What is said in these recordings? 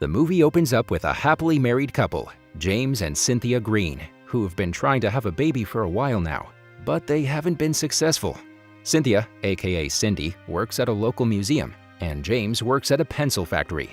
The movie opens up with a happily married couple, James and Cynthia Green, who have been trying to have a baby for a while now, but they haven't been successful. Cynthia, aka Cindy, works at a local museum, and James works at a pencil factory.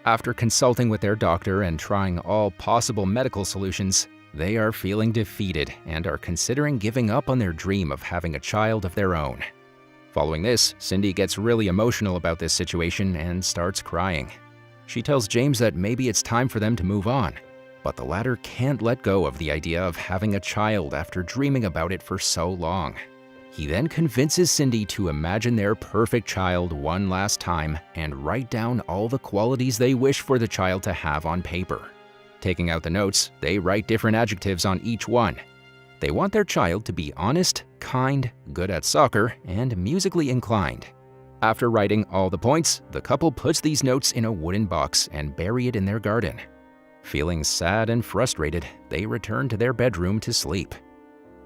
After consulting with their doctor and trying all possible medical solutions, they are feeling defeated and are considering giving up on their dream of having a child of their own. Following this, Cindy gets really emotional about this situation and starts crying. She tells James that maybe it's time for them to move on, but the latter can't let go of the idea of having a child after dreaming about it for so long. He then convinces Cindy to imagine their perfect child one last time and write down all the qualities they wish for the child to have on paper. Taking out the notes, they write different adjectives on each one. They want their child to be honest, kind, good at soccer, and musically inclined. After writing all the points, the couple puts these notes in a wooden box and bury it in their garden. Feeling sad and frustrated, they return to their bedroom to sleep.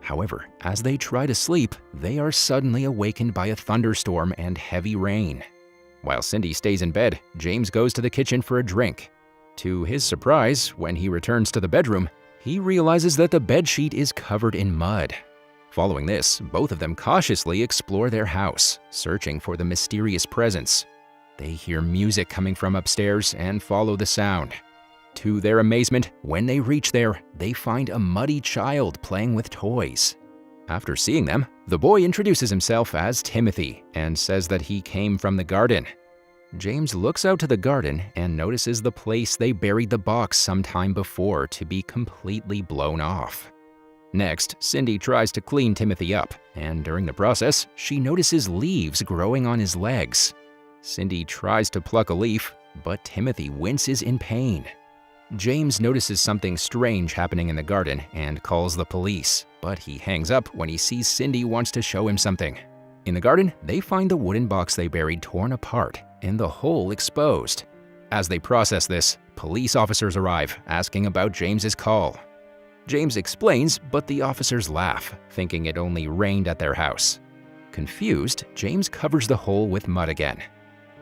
However, as they try to sleep, they are suddenly awakened by a thunderstorm and heavy rain. While Cindy stays in bed, James goes to the kitchen for a drink. To his surprise, when he returns to the bedroom, he realizes that the bedsheet is covered in mud. Following this, both of them cautiously explore their house, searching for the mysterious presence. They hear music coming from upstairs and follow the sound. To their amazement, when they reach there, they find a muddy child playing with toys. After seeing them, the boy introduces himself as Timothy and says that he came from the garden. James looks out to the garden and notices the place they buried the box sometime before to be completely blown off. Next, Cindy tries to clean Timothy up, and during the process, she notices leaves growing on his legs. Cindy tries to pluck a leaf, but Timothy winces in pain. James notices something strange happening in the garden and calls the police, but he hangs up when he sees Cindy wants to show him something. In the garden, they find the wooden box they buried torn apart and the hole exposed. As they process this, police officers arrive, asking about James's call. James explains, but the officers laugh, thinking it only rained at their house. Confused, James covers the hole with mud again.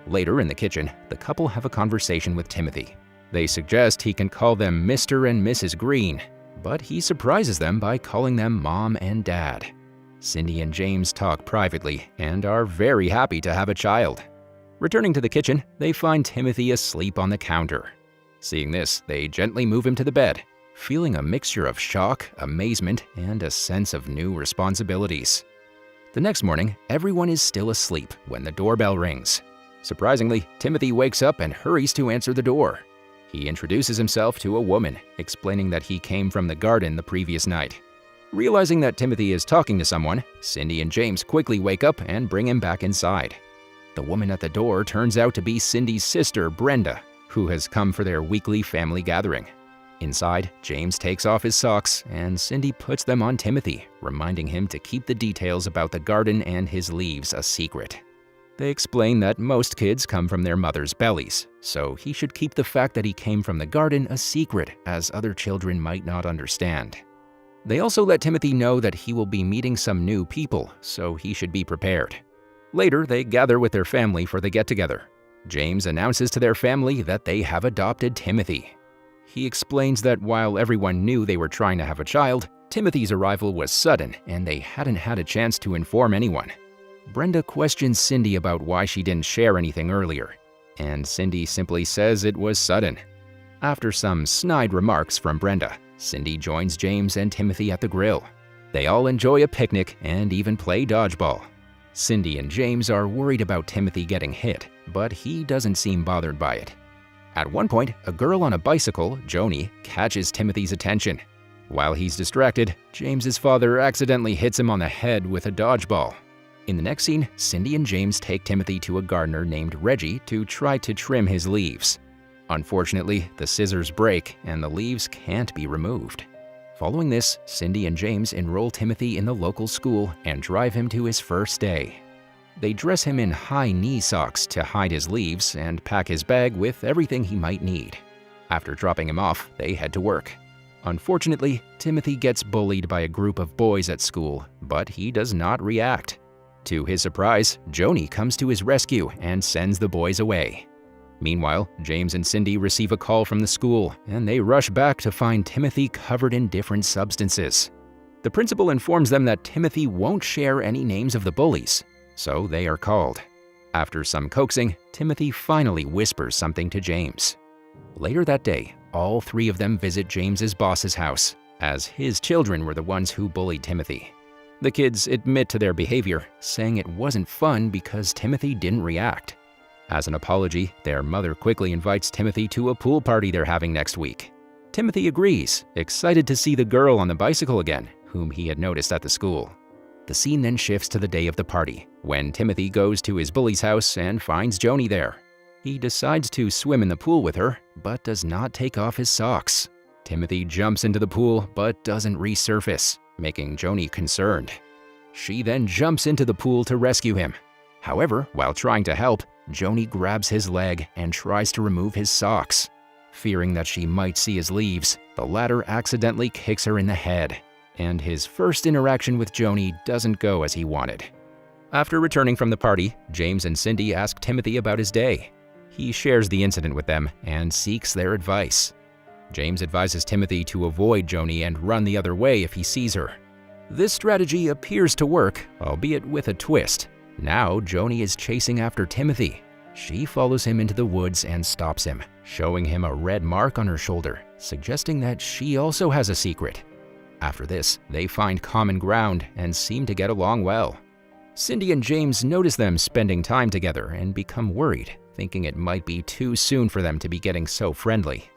Later in the kitchen, the couple have a conversation with Timothy. They suggest he can call them Mr. and Mrs. Green, but he surprises them by calling them Mom and Dad. Cindy and James talk privately and are very happy to have a child. Returning to the kitchen, they find Timothy asleep on the counter. Seeing this, they gently move him to the bed, feeling a mixture of shock, amazement, and a sense of new responsibilities. The next morning, everyone is still asleep when the doorbell rings. Surprisingly, Timothy wakes up and hurries to answer the door. He introduces himself to a woman, explaining that he came from the garden the previous night. Realizing that Timothy is talking to someone, Cindy and James quickly wake up and bring him back inside. The woman at the door turns out to be Cindy's sister, Brenda, who has come for their weekly family gathering. Inside, James takes off his socks and Cindy puts them on Timothy, reminding him to keep the details about the garden and his leaves a secret. They explain that most kids come from their mother's bellies, so he should keep the fact that he came from the garden a secret, as other children might not understand. They also let Timothy know that he will be meeting some new people, so he should be prepared. Later, they gather with their family for the get-together. James announces to their family that they have adopted Timothy. He explains that while everyone knew they were trying to have a child, Timothy's arrival was sudden and they hadn't had a chance to inform anyone. Brenda questions Cindy about why she didn't share anything earlier, and Cindy simply says it was sudden. After some snide remarks from Brenda, Cindy joins James and Timothy at the grill. They all enjoy a picnic and even play dodgeball. Cindy and James are worried about Timothy getting hit, but he doesn't seem bothered by it. At one point, a girl on a bicycle, Joni, catches Timothy's attention. While he's distracted, James's father accidentally hits him on the head with a dodgeball. In the next scene, Cindy and James take Timothy to a gardener named Reggie to try to trim his leaves. Unfortunately, the scissors break and the leaves can't be removed. Following this, Cindy and James enroll Timothy in the local school and drive him to his first day. They dress him in high-knee socks to hide his leaves and pack his bag with everything he might need. After dropping him off, they head to work. Unfortunately, Timothy gets bullied by a group of boys at school, but he does not react. To his surprise, Joni comes to his rescue and sends the boys away. Meanwhile, James and Cindy receive a call from the school, and they rush back to find Timothy covered in different substances. The principal informs them that Timothy won't share any names of the bullies, so they are called. After some coaxing, Timothy finally whispers something to James. Later that day, all three of them visit James's boss's house, as his children were the ones who bullied Timothy. The kids admit to their behavior, saying it wasn't fun because Timothy didn't react. As an apology, their mother quickly invites Timothy to a pool party they're having next week. Timothy agrees, excited to see the girl on the bicycle again, whom he had noticed at the school. The scene then shifts to the day of the party, when Timothy goes to his bully's house and finds Joni there. He decides to swim in the pool with her, but does not take off his socks. Timothy jumps into the pool, but doesn't resurface, making Joni concerned. She then jumps into the pool to rescue him. However, while trying to help, Joni grabs his leg and tries to remove his socks. Fearing that she might see his leaves, the latter accidentally kicks her in the head, and his first interaction with Joni doesn't go as he wanted. After returning from the party, James and Cindy ask Timothy about his day. He shares the incident with them and seeks their advice. James advises Timothy to avoid Joni and run the other way if he sees her. This strategy appears to work, albeit with a twist. Now Joni is chasing after Timothy. She follows him into the woods and stops him, showing him a red mark on her shoulder, suggesting that she also has a secret. After this, they find common ground and seem to get along well. Cindy and James notice them spending time together and become worried, thinking it might be too soon for them to be getting so friendly.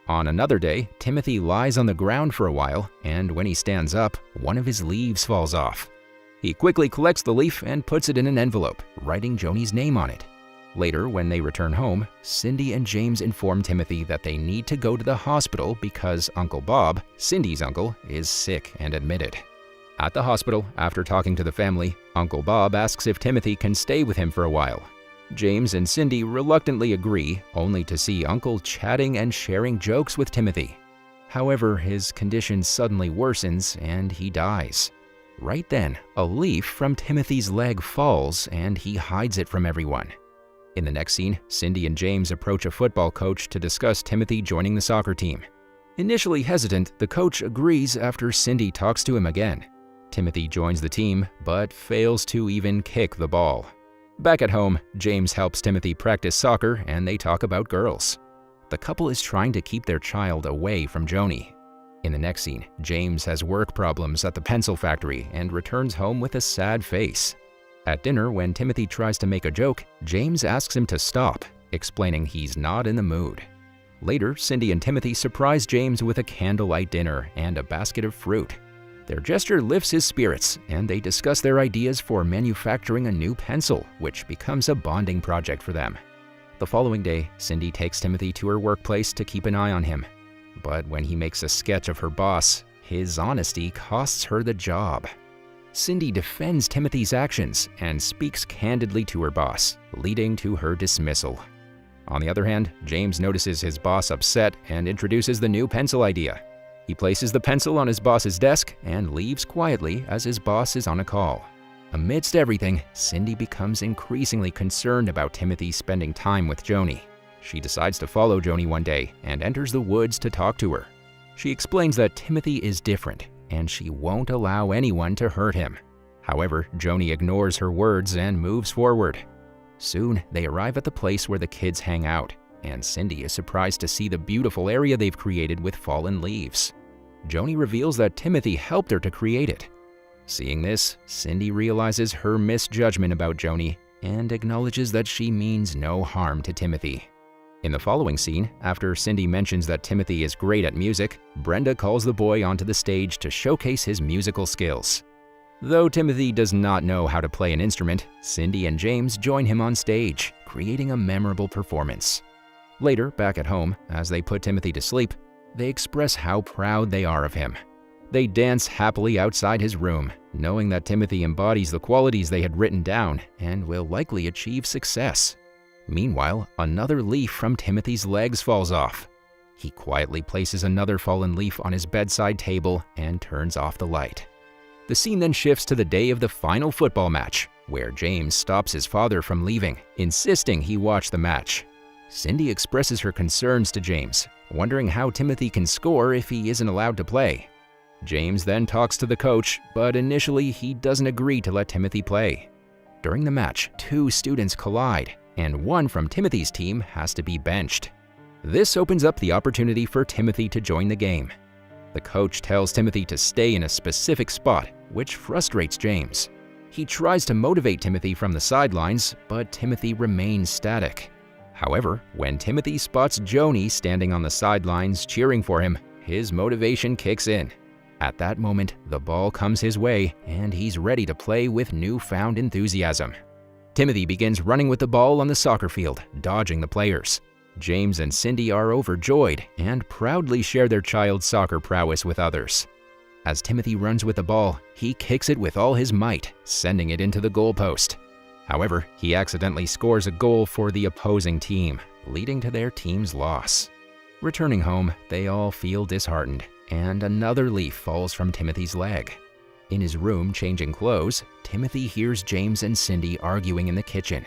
On another day, Timothy lies on the ground for a while, and when he stands up, one of his leaves falls off. He quickly collects the leaf and puts it in an envelope, writing Joni's name on it. Later, when they return home, Cindy and James inform Timothy that they need to go to the hospital because Uncle Bob, Cindy's uncle, is sick and admitted. At the hospital, after talking to the family, Uncle Bob asks if Timothy can stay with him for a while. James and Cindy reluctantly agree, only to see Uncle chatting and sharing jokes with Timothy. However, his condition suddenly worsens and he dies. Right then, a leaf from Timothy's leg falls and he hides it from everyone. In the next scene, Cindy and James approach a football coach to discuss Timothy joining the soccer team. Initially hesitant, the coach agrees after Cindy talks to him again. Timothy joins the team, but fails to even kick the ball. Back at home, James helps Timothy practice soccer and they talk about girls. The couple is trying to keep their child away from Joni. In the next scene, James has work problems at the pencil factory and returns home with a sad face. At dinner, when Timothy tries to make a joke, James asks him to stop, explaining he's not in the mood. Later, Cindy and Timothy surprise James with a candlelight dinner and a basket of fruit. Their gesture lifts his spirits, and they discuss their ideas for manufacturing a new pencil, which becomes a bonding project for them. The following day, Cindy takes Timothy to her workplace to keep an eye on him. But when he makes a sketch of her boss, his honesty costs her the job. Cindy defends Timothy's actions and speaks candidly to her boss, leading to her dismissal. On the other hand, James notices his boss upset and introduces the new pencil idea. He places the pencil on his boss's desk and leaves quietly as his boss is on a call. Amidst everything, Cindy becomes increasingly concerned about Timothy spending time with Joni. She decides to follow Joni one day and enters the woods to talk to her. She explains that Timothy is different and she won't allow anyone to hurt him. However, Joni ignores her words and moves forward. Soon, they arrive at the place where the kids hang out, and Cindy is surprised to see the beautiful area they've created with fallen leaves. Joni reveals that Timothy helped her to create it. Seeing this, Cindy realizes her misjudgment about Joni and acknowledges that she means no harm to Timothy. In the following scene, after Cindy mentions that Timothy is great at music, Brenda calls the boy onto the stage to showcase his musical skills. Though Timothy does not know how to play an instrument, Cindy and James join him on stage, creating a memorable performance. Later, back at home, as they put Timothy to sleep, they express how proud they are of him. They dance happily outside his room, knowing that Timothy embodies the qualities they had written down and will likely achieve success. Meanwhile, another leaf from Timothy's legs falls off. He quietly places another fallen leaf on his bedside table and turns off the light. The scene then shifts to the day of the final football match, where James stops his father from leaving, insisting he watch the match. Cindy expresses her concerns to James, wondering how Timothy can score if he isn't allowed to play. James then talks to the coach, but initially he doesn't agree to let Timothy play. During the match, two students collide, and one from Timothy's team has to be benched. This opens up the opportunity for Timothy to join the game. The coach tells Timothy to stay in a specific spot, which frustrates James. He tries to motivate Timothy from the sidelines, but Timothy remains static. However, when Timothy spots Joni standing on the sidelines cheering for him, his motivation kicks in. At that moment, the ball comes his way, and he's ready to play with newfound enthusiasm. Timothy begins running with the ball on the soccer field, dodging the players. James and Cindy are overjoyed and proudly share their child's soccer prowess with others. As Timothy runs with the ball, he kicks it with all his might, sending it into the goalpost. However, he accidentally scores a goal for the opposing team, leading to their team's loss. Returning home, they all feel disheartened, and another leaf falls from Timothy's leg. In his room changing clothes, Timothy hears James and Cindy arguing in the kitchen.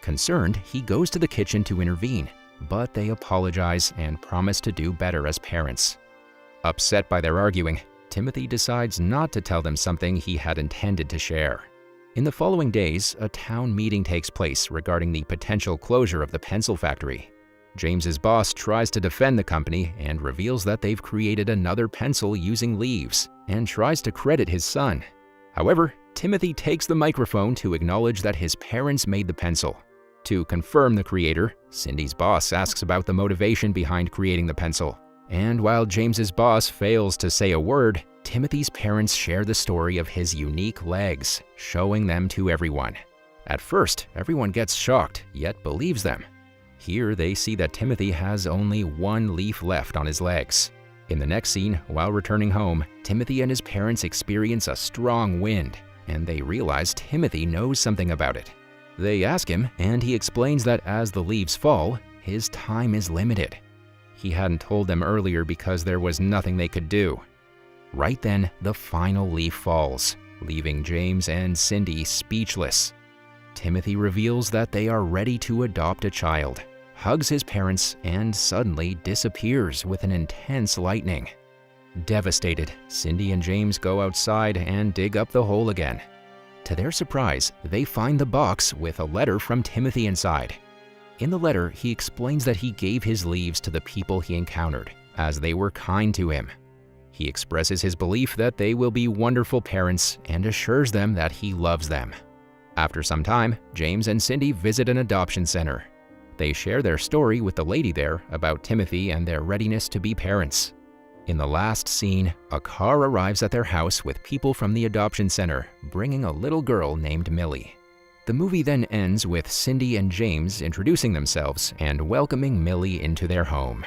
Concerned, he goes to the kitchen to intervene, but they apologize and promise to do better as parents. Upset by their arguing, Timothy decides not to tell them something he had intended to share. In the following days, a town meeting takes place regarding the potential closure of the pencil factory. James's boss tries to defend the company and reveals that they've created another pencil using leaves and tries to credit his son. However, Timothy takes the microphone to acknowledge that his parents made the pencil. To confirm the creator, Cindy's boss asks about the motivation behind creating the pencil. And while James's boss fails to say a word, Timothy's parents share the story of his unique legs, showing them to everyone. At first, everyone gets shocked, yet believes them. Here they see that Timothy has only one leaf left on his legs. In the next scene, while returning home, Timothy and his parents experience a strong wind, and they realize Timothy knows something about it. They ask him, and he explains that as the leaves fall, his time is limited. He hadn't told them earlier because there was nothing they could do. Right then, the final leaf falls, leaving James and Cindy speechless. Timothy reveals that they are ready to adopt a child, hugs his parents, and suddenly disappears with an intense lightning. Devastated, Cindy and James go outside and dig up the hole again. To their surprise, they find the box with a letter from Timothy inside. In the letter, he explains that he gave his leaves to the people he encountered, as they were kind to him. He expresses his belief that they will be wonderful parents and assures them that he loves them. After some time, James and Cindy visit an adoption center. They share their story with the lady there about Timothy and their readiness to be parents. In the last scene, a car arrives at their house with people from the adoption center, bringing a little girl named Millie. The movie then ends with Cindy and James introducing themselves and welcoming Millie into their home.